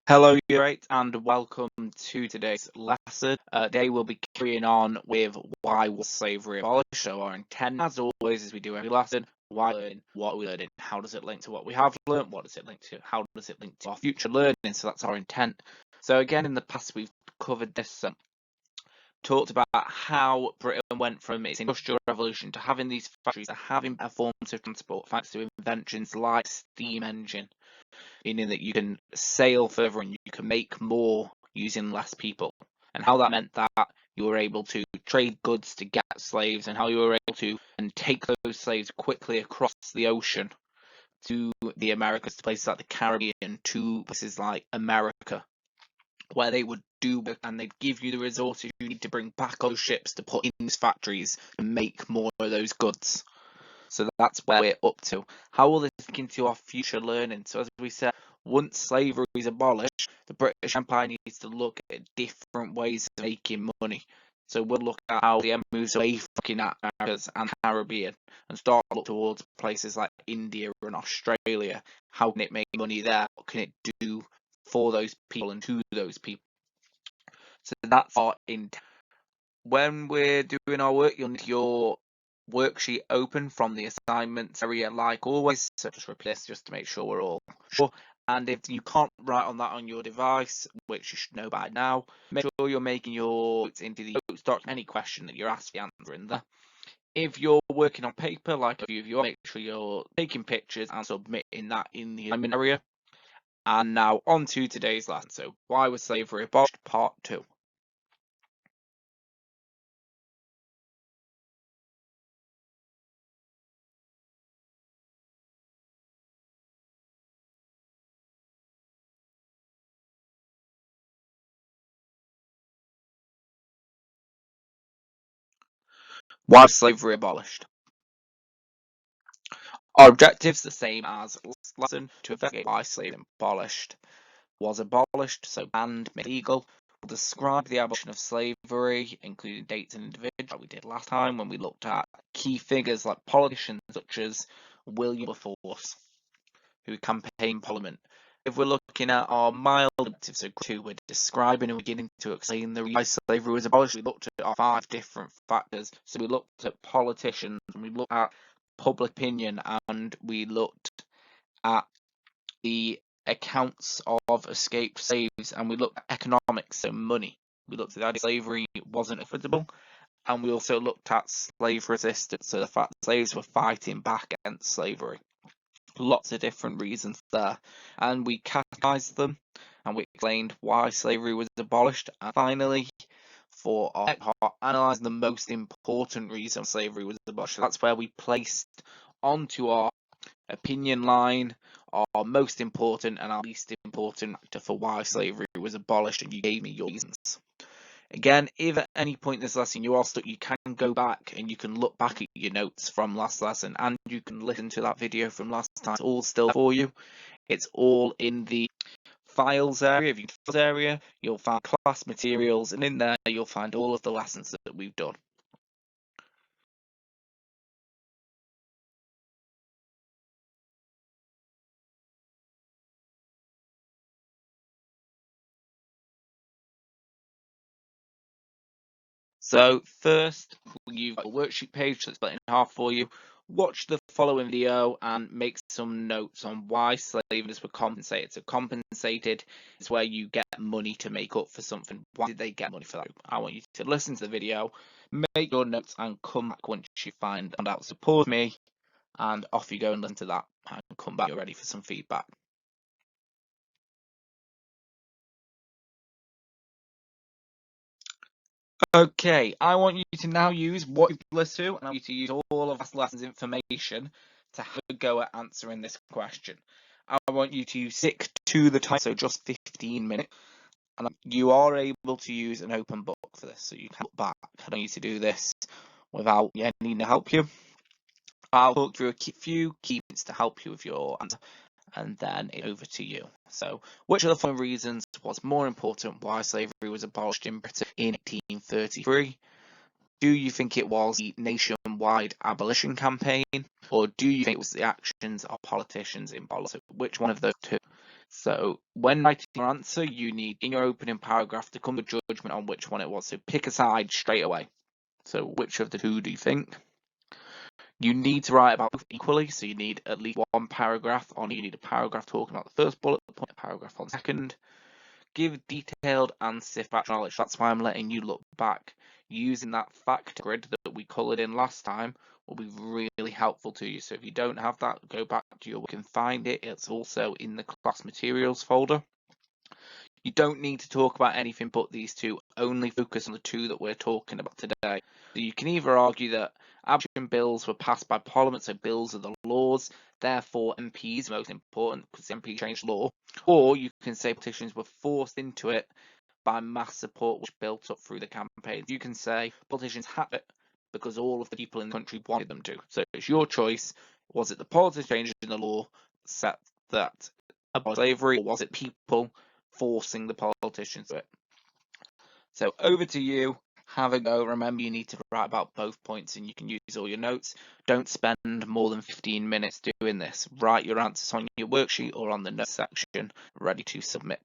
Hello, you right, and welcome to today's lesson. Today we'll be carrying on with why was slavery abolished. So our intent, as always, as we do every lesson, why learning, what we learning, how does it link to what we have learned, what does it link to, how does it link to our future learning. So that's our intent. So again, in the past we've covered this, talked about how Britain went from its industrial revolution to having these factories to having better forms of transport thanks to inventions like steam engine, meaning that you can sail further and you can make more using less people, and how that meant that you were able to trade goods to get slaves, and how you were able to and take those slaves quickly across the ocean to the Americas, to places like the Caribbean, to places like America, where they would do and they'd give you the resources you need to bring back on those ships to put in these factories and make more of those goods. So that's where we're up to. How will this link into our future learning? So as we said, once slavery is abolished, the British Empire needs to look at different ways of making money. So we'll look at how the empire moves away from looking at Americas and Caribbean and start to look towards places like India and Australia. How can it make money there? What can it do for those people and to those people? So that's our intent. When we're doing our work, you'll need your worksheet open from the assignments area like always, so just repeat this just to make sure we're all sure. And if you can't write on that on your device, which you should know by now, make sure you're making your notes into the notes doc. Any question that you're asked, the answer in there. If you're working on paper, like a few of you are, make sure you're taking pictures and submitting that in the assignment area. And now on to today's lesson. So why was slavery abolished? Part 2. Why was slavery abolished? Our objective's the same as last lesson, to investigate why slavery was abolished, so banned, made legal. We'll describe the abolition of slavery, including dates and individuals, like we did last time when we looked at key figures like politicians such as William Wilberforce, who campaigned Parliament. If we're looking at our mild objectives, so 2, we're describing and beginning to explain the reason why slavery was abolished. We looked at our 5 different factors. So we looked at politicians, and we looked at public opinion, and we looked at the accounts of escaped slaves, and we looked at economics, so money. We looked at the idea slavery wasn't equitable, and we also looked at slave resistance, so the fact that slaves were fighting back against slavery. Lots of different reasons there, and we categorized them, and we explained why slavery was abolished, and finally, for our part, analysing the most important reason slavery was abolished. So that's where we placed onto our opinion line our most important and our least important factor for why slavery was abolished, and you gave me your reasons. Again, if at any point in this lesson you are stuck, you can go back and you can look back at your notes from last lesson, and you can listen to that video from last time. It's all still for you. It's all in the files area. If you files area, you'll find class materials, and in there you'll find all of the lessons that we've done. So first, you've got a worksheet page that's split in half for you. Watch the following video and make some notes on why slaves were compensated. So compensated is where you get money to make up for something. Why did they get money for that? I want you to listen to the video, make your notes, and come back once you find out. So pause me, and off you go and listen to that, and come back. You're ready for some feedback. Okay, I want you to now use what you've listened to, and I want you to use all of last lesson's information to have a go at answering this question. I want you to stick to the time, so just 15 minutes, and you are able to use an open book for this, so you can look back. I don't need to do this without needing to help you. I'll talk through a few key points to help you with your answer, and then it's over to you. So, which of the following reasons was more important why slavery was abolished in Britain in 1833? Do you think it was the nationwide abolition campaign, or do you think it was the actions of politicians in policy? Which one of those two? So when writing your answer, you need in your opening paragraph to come to judgment on which one it was. So pick a side straight away. So which of the two do you think? You need to write about both equally, so you need at least one paragraph on. You need a paragraph talking about the first bullet point, a paragraph on the second. Give detailed and fact knowledge. That's why I'm letting you look back. Using that fact grid that we coloured in last time will be really helpful to you. So if you don't have that, go back to your work and find it. It's also in the class materials folder. You don't need to talk about anything but these two, only focus on the two that we're talking about today. So you can either argue that abolition bills were passed by Parliament, so bills are the laws, therefore MPs are most important because the MP changed law, or you can say petitions were forced into it by mass support which built up through the campaigns. You can say politicians had it because all of the people in the country wanted them to. So it's your choice. Was it the politics changing the law set that about slavery, or was it people forcing the politicians to it? So over to you. Have a go. Remember, you need to write about both points and you can use all your notes. Don't spend more than 15 minutes doing this. Write your answers on your worksheet or on the notes section, ready to submit.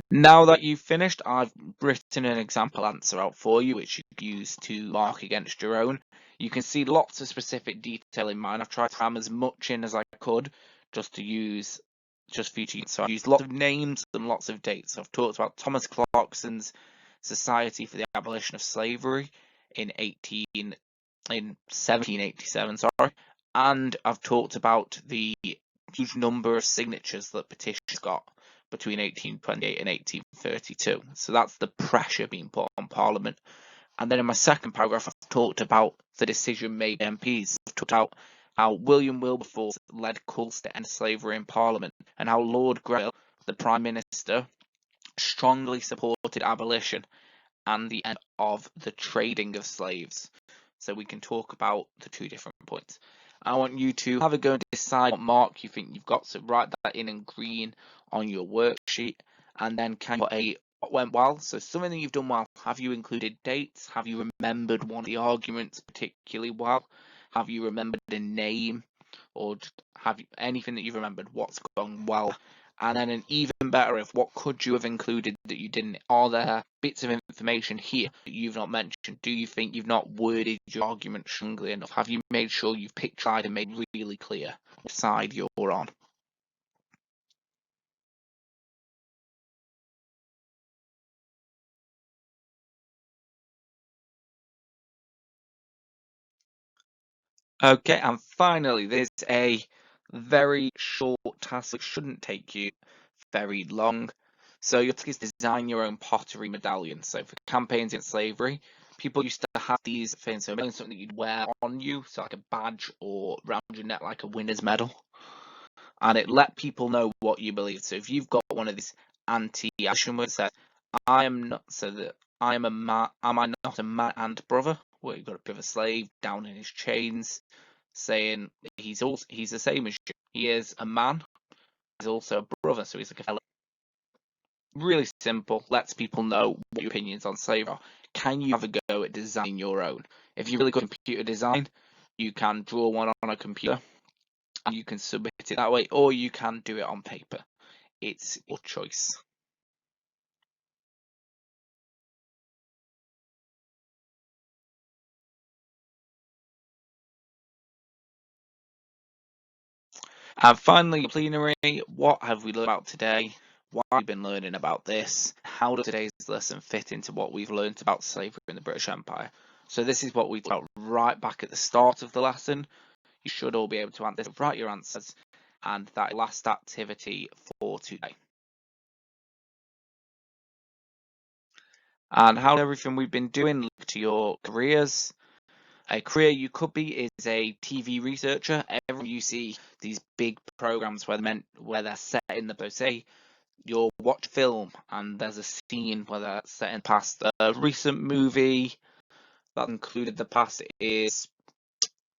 Now that you've finished, I've written an example answer out for you, which you can use to mark against your own. You can see lots of specific detail in mine. I've tried to cram as much in as I could just for you to use. So I've used lots of names and lots of dates. I've talked about Thomas Clarkson's Society for the Abolition of Slavery in 1787, and I've talked about the huge number of signatures that petitions got between 1828 and 1832. So that's the pressure being put on Parliament. And then in my second paragraph, I've talked about the decision made by MPs. I've talked about how William Wilberforce led calls to end slavery in Parliament, and how Lord Grenville, the Prime Minister, strongly supported abolition and the end of the trading of slaves. So we can talk about the two different points. I want you to have a go and decide what mark you think you've got. So write that in green on your worksheet, and then can you put a what went well? So something that you've done well. Have you included dates? Have you remembered one of the arguments particularly well? Have you remembered a name? Or have you anything that you've remembered? What's gone well? And then an even better if what could you have included that you didn't? Are there bits of information here that you've not mentioned? Do you think you've not worded your argument strongly enough? Have you made sure you've picked side and made really clear what side you're on? Okay, and finally, there's a very short task which shouldn't take you very long. So your task is design your own pottery medallion. So for campaigns against slavery, people used to have these things, so something that you'd wear on you, so like a badge or round your neck like a winner's medal. And it let people know what you believe. So if you've got one of these anti-abolition words that I am not, so that I am a man, am I not a man and brother? Where you've got a bit of a slave down in his chains, saying he's the same as you. He is a man. He's also a brother, so he's like a fellow. Really simple. Lets people know what your opinions on slavery are. Can you have a go at designing your own? If you're really good at computer design, you can draw one on a computer and you can submit it that way, or you can do it on paper. It's your choice. And finally, plenary, what have we learned about today? Why have we been learning about this? How does today's lesson fit into what we've learned about slavery in the British Empire? So this is what we talked about right back at the start of the lesson. You should all be able to answer, write your answers, and that last activity for today. And how everything we've been doing link to your careers. A career you could be is a TV researcher. Every you see these big programs where they're set in the say you'll watch film and there's a scene where they're set in past. A recent movie that included the past is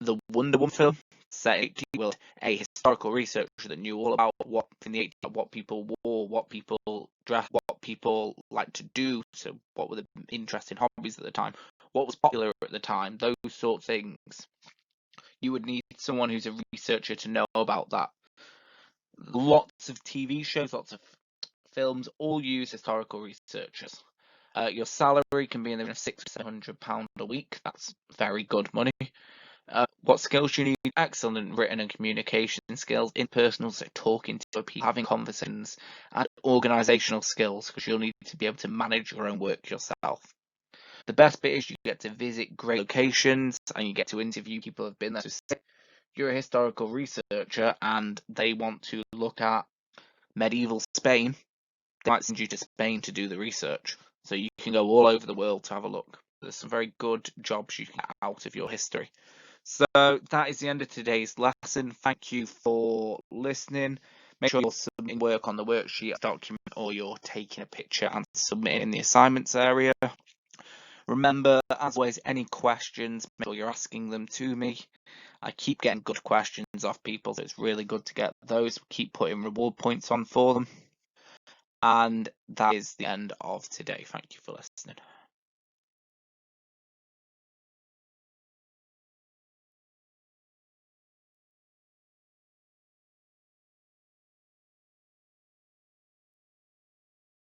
the Wonder Woman film. set 80 will a historical researcher that knew all about what in the 80s, what people wore, what people dressed, what people like to do, so what were the interesting hobbies at the time, what was popular at the time, those sorts of things. You would need someone who's a researcher to know about that. Lots of TV shows, lots of films all use historical researchers. Your salary can be in the range of £600 a week. That's very good money. What skills you need? Excellent written and communication skills, interpersonal, so talking to people, having conversations, and organisational skills, because you'll need to be able to manage your own work yourself. The best bit is you get to visit great locations and you get to interview people who have been there. So say you're a historical researcher and they want to look at medieval Spain, they might send you to Spain to do the research. So you can go all over the world to have a look. There's some very good jobs you can get out of your history. So that is the end of today's lesson. Thank you for listening. Make sure you're submitting work on the worksheet document, or you're taking a picture and submitting in the assignments area. Remember, as always, any questions, make sure you're asking them to me. I keep getting good questions off people, so it's really good to get those. Keep putting reward points on for them. And that is the end of today. Thank you for listening.